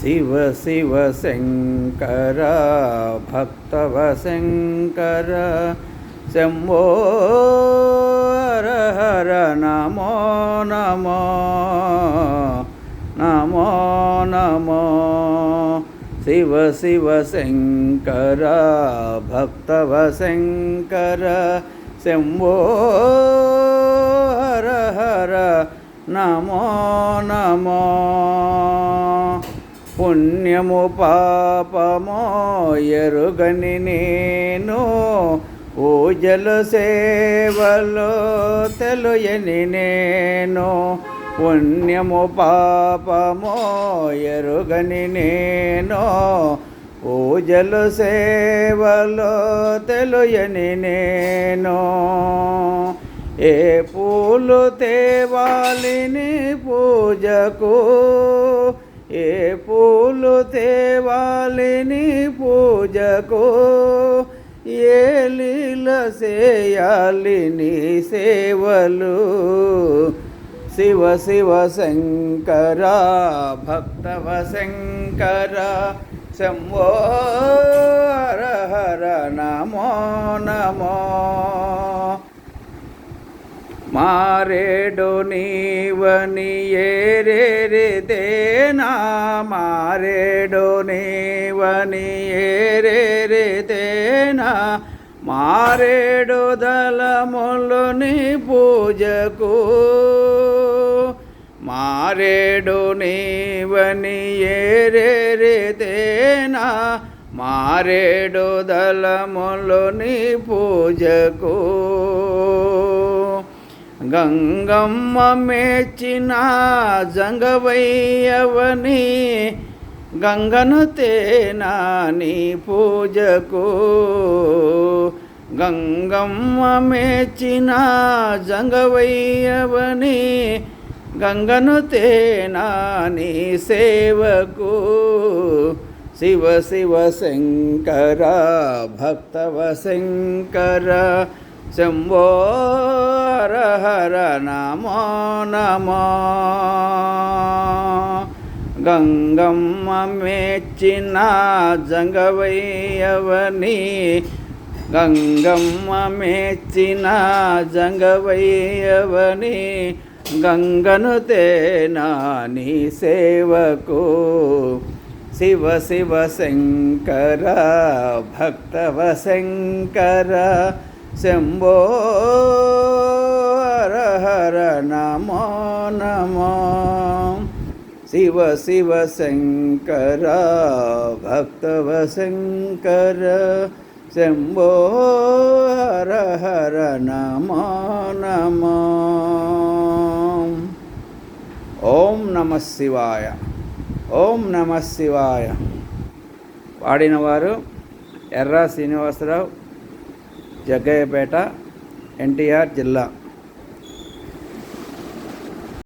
శివ శివ శంకర భక్తవశంకర శంభో హర హర నమో నమో నమో నమో శివ శివ శంకర భక్తవశంకర శంభో హర హర నమో నమో పుణ్యము పాపమో ఎరుగని నేను పూజలు సేవలో తెలియని నేను పుణ్యము పాపమో ఎరుగని నేను పూజలు సేవలో తెలియని నేను ఏ పూలు తేవాలిని పూజకు ఏ పూలు తేవాలిని పూజకు ఏ లీల చేయాలిని సేవలు శివ శివ శంకర భక్తవశంకర శంభో హర హర నమో నమో మారేడు నీవని ఏరేరితేనా మారేడు నీవని ఏరేరితేనా మారేడు దళములుని పూజకు మారేడు నీవని ఏరేరితేనా మారేడు దళములుని పూజకు గంగమ్మ మెచ్చిన జంగవయ్యవని గంగను తేనా నీ పూజకు గంగమ్మ మెచ్చిన జంగవయ్యవని గంగను తేనా నీ సేవకు శివ శివ శంకర భక్తవశంకర శంభో హర హర నమో నమో గంగమ్మ మెచ్చిన జంగవయ్యవని గంగమ్మ మెచ్చిన జంగవయ్యవని గంగను తేనా నీ సేవకు శివ శివ శంకర భక్తవశంకర శంభో హర హర నమో నమో శివ శివ శంకర భక్తవశంకర శంభో హర హర నమో నమో ఓం నమః శివాయ ఓం నమః శివాయ. పాడినవారు ఎర్రా శ్రీనివాసరావు, జగ్గయ్యపేట, ఎన్టీఆర్ జిల్లా.